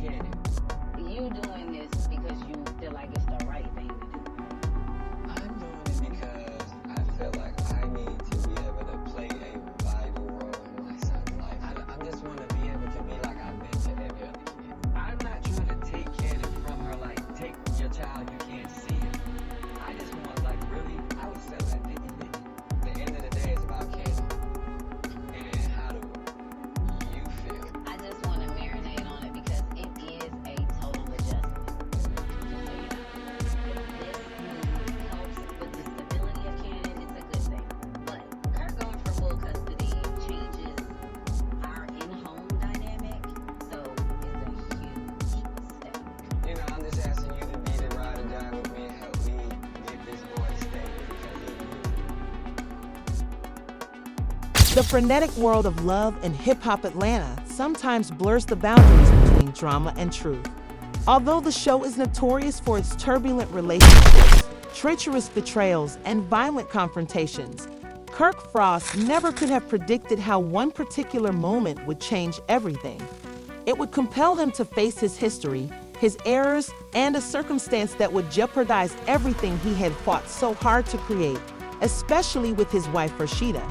Cannon. You doing this because you feel like it's the right thing to do. I'm doing it because I feel like I need to be able to play a vital role in my son's life. I just want to be able to be like I've been to every other kid. I'm not trying to take Cannon from her, like take your child, you can't see him. I just want, like, really, I would settle at 50-50. The end of the day is about Cannon. And how do you feel? I just want to marinate on it because it is a total adjustment. Just so you know. If this move helps with the stability of Cannon, it's a good thing. But Kirk going for full custody changes our in-home dynamic, so it's a huge step. You know, I'm just asking you to be the ride or die with me and help me get this boy stable because of you. The frenetic world of love and hip-hop Atlanta sometimes blurs the boundaries between drama and truth. Although the show is notorious for its turbulent relationships, treacherous betrayals, and violent confrontations, Kirk Frost never could have predicted how one particular moment would change everything. It would compel him to face his history, his errors, and a circumstance that would jeopardize everything he had fought so hard to create, especially with his wife Rashida.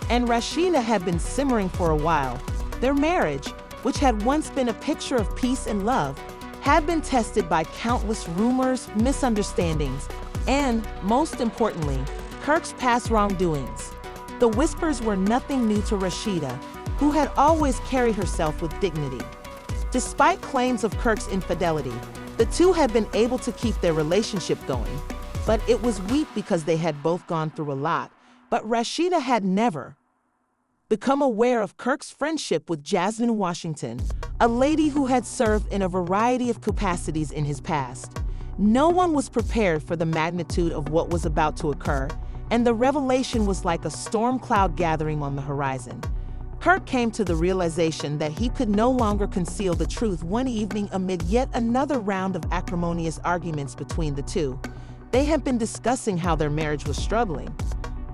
And Rashida had been simmering for a while. Their marriage, which had once been a picture of peace and love, had been tested by countless rumors, misunderstandings, and, most importantly, Kirk's past wrongdoings. The whispers were nothing new to Rashida, who had always carried herself with dignity. Despite claims of Kirk's infidelity, the two had been able to keep their relationship going, but it was weak because they had both gone through a lot. But Rashida had never become aware of Kirk's friendship with Jasmine Washington, a lady who had served in a variety of capacities in his past. No one was prepared for the magnitude of what was about to occur, and the revelation was like a storm cloud gathering on the horizon. Kirk came to the realization that he could no longer conceal the truth one evening amid yet another round of acrimonious arguments between the two. They had been discussing how their marriage was struggling,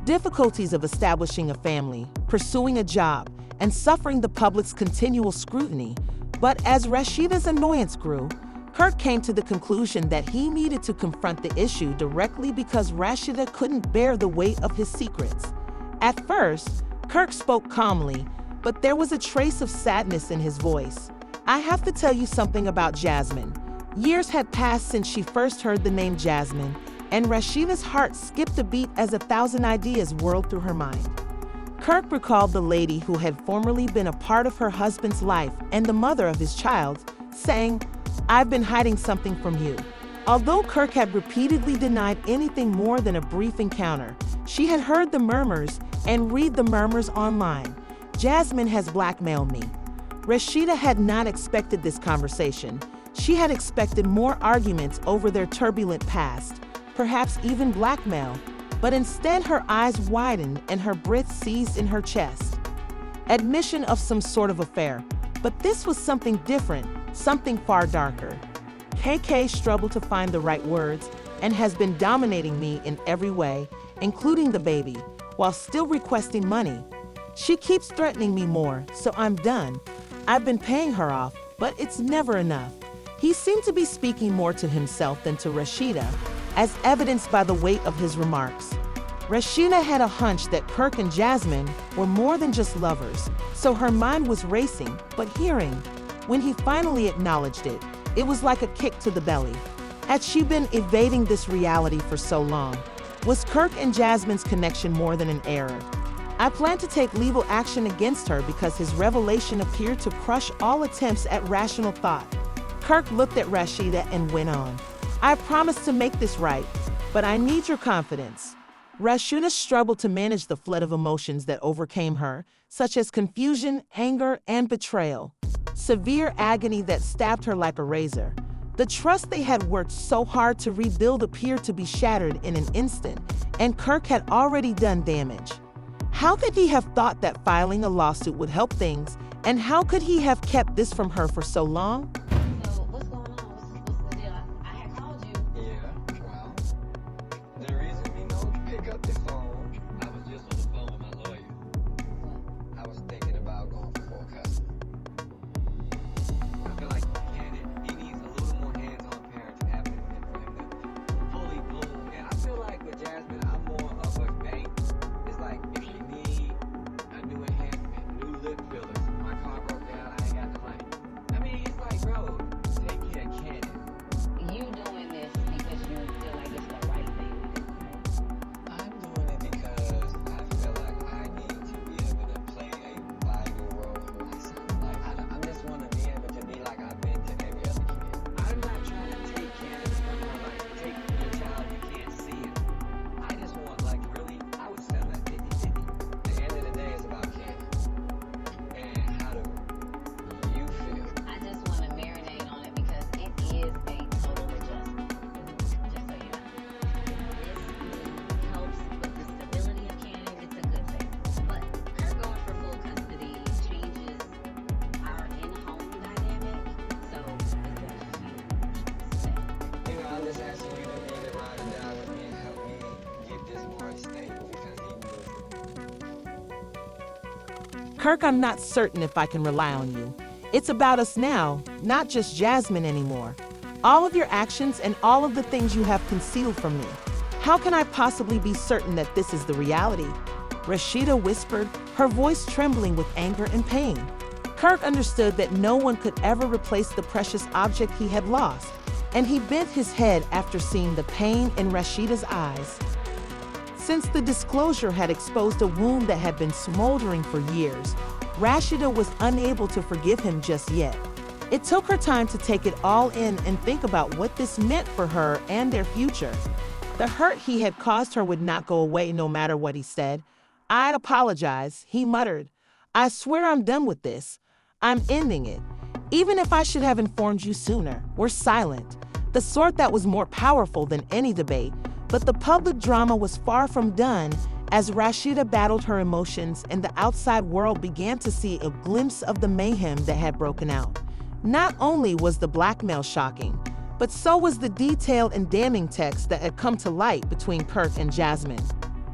difficulties of establishing a family, pursuing a job, and suffering the public's continual scrutiny. But as Rashida's annoyance grew, Kirk came to the conclusion that he needed to confront the issue directly because Rashida couldn't bear the weight of his secrets. At first, Kirk spoke calmly, but there was a trace of sadness in his voice. "I have to tell you something about Jasmine." Years had passed since she first heard the name Jasmine, and Rashida's heart skipped a beat as 1,000 ideas whirled through her mind. Kirk recalled the lady who had formerly been a part of her husband's life and the mother of his child, saying, "I've been hiding something from you." Although Kirk had repeatedly denied anything more than a brief encounter, she had heard the murmurs and read the murmurs online. "Jasmine has blackmailed me." Rashida had not expected this conversation. She had expected more arguments over their turbulent past, perhaps even blackmail, but instead her eyes widened and her breath seized in her chest. Admission of some sort of affair, but this was something different, something far darker. KK struggled to find the right words and has been dominating me in every way, including the baby, while still requesting money. She keeps threatening me more, so I'm done. I've been paying her off, but it's never enough. He seemed to be speaking more to himself than to Rashida, as evidenced by the weight of his remarks. Rashida had a hunch that Kirk and Jasmine were more than just lovers, so her mind was racing, but hearing, when he finally acknowledged it, it was like a kick to the belly. Had she been evading this reality for so long? Was Kirk and Jasmine's connection more than an error? I plan to take legal action against her because his revelation appeared to crush all attempts at rational thought. Kirk looked at Rashida and went on, "I promise to make this right, but I need your confidence." Rashida struggled to manage the flood of emotions that overcame her, such as confusion, anger, and betrayal. Severe agony that stabbed her like a razor. The trust they had worked so hard to rebuild appeared to be shattered in an instant, and Kirk had already done damage. How could he have thought that filing a lawsuit would help things, and how could he have kept this from her for so long? So what's going on? What's the deal? I had called you. Yeah, well, the reason we don't pick up the phone, I was just on the phone with my lawyer. I was thinking about going for full custody. I feel like Kirk, I'm not certain if I can rely on you. It's about us now, not just Jasmine anymore. All of your actions and all of the things you have concealed from me. How can I possibly be certain that this is the reality?" Rashida whispered, her voice trembling with anger and pain. Kirk understood that no one could ever replace the precious object he had lost, and he bent his head after seeing the pain in Rashida's eyes. Since the disclosure had exposed a wound that had been smoldering for years, Rashida was unable to forgive him just yet. It took her time to take it all in and think about what this meant for her and their future. The hurt he had caused her would not go away no matter what he said. "I'd apologize," he muttered. "I swear I'm done with this. I'm ending it. Even if I should have informed you sooner." We're silent, the sort that was more powerful than any debate. But the public drama was far from done as Rashida battled her emotions and the outside world began to see a glimpse of the mayhem that had broken out. Not only was the blackmail shocking, but so was the detailed and damning text that had come to light between Kirk and Jasmine.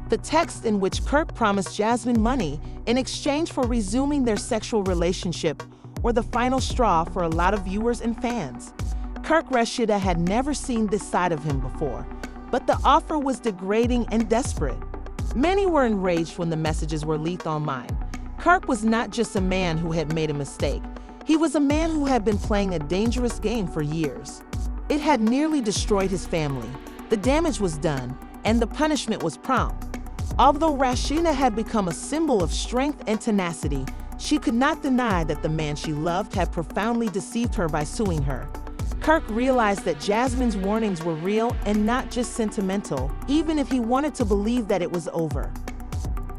The text in which Kirk promised Jasmine money in exchange for resuming their sexual relationship were the final straw for a lot of viewers and fans. Kirk Rashida had never seen this side of him before, but the offer was degrading and desperate. Many were enraged when the messages were leaked online. Kirk was not just a man who had made a mistake. He was a man who had been playing a dangerous game for years. It had nearly destroyed his family. The damage was done, and the punishment was prompt. Although Rashida had become a symbol of strength and tenacity, she could not deny that the man she loved had profoundly deceived her by suing her. Kirk realized that Jasmine's warnings were real and not just sentimental, even if he wanted to believe that it was over.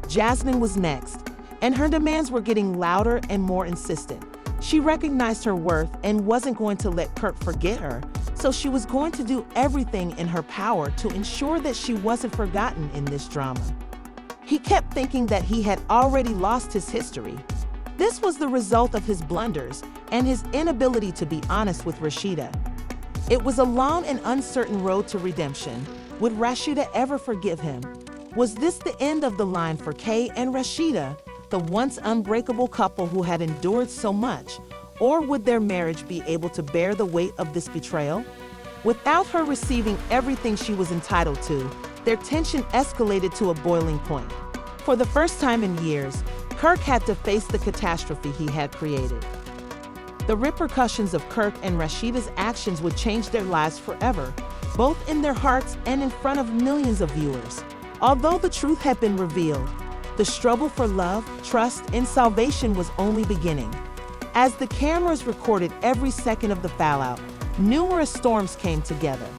Jasmine was next, and her demands were getting louder and more insistent. She recognized her worth and wasn't going to let Kirk forget her, so she was going to do everything in her power to ensure that she wasn't forgotten in this drama. He kept thinking that he had already lost his history. This was the result of his blunders and his inability to be honest with Rashida. It was a long and uncertain road to redemption. Would Rashida ever forgive him? Was this the end of the line for Kay and Rashida, the once unbreakable couple who had endured so much? Or would their marriage be able to bear the weight of this betrayal? Without her receiving everything she was entitled to, their tension escalated to a boiling point. For the first time in years, Kirk had to face the catastrophe he had created. The repercussions of Kirk and Rashida's actions would change their lives forever, both in their hearts and in front of millions of viewers. Although the truth had been revealed, the struggle for love, trust, and salvation was only beginning. As the cameras recorded every second of the fallout, numerous storms came together.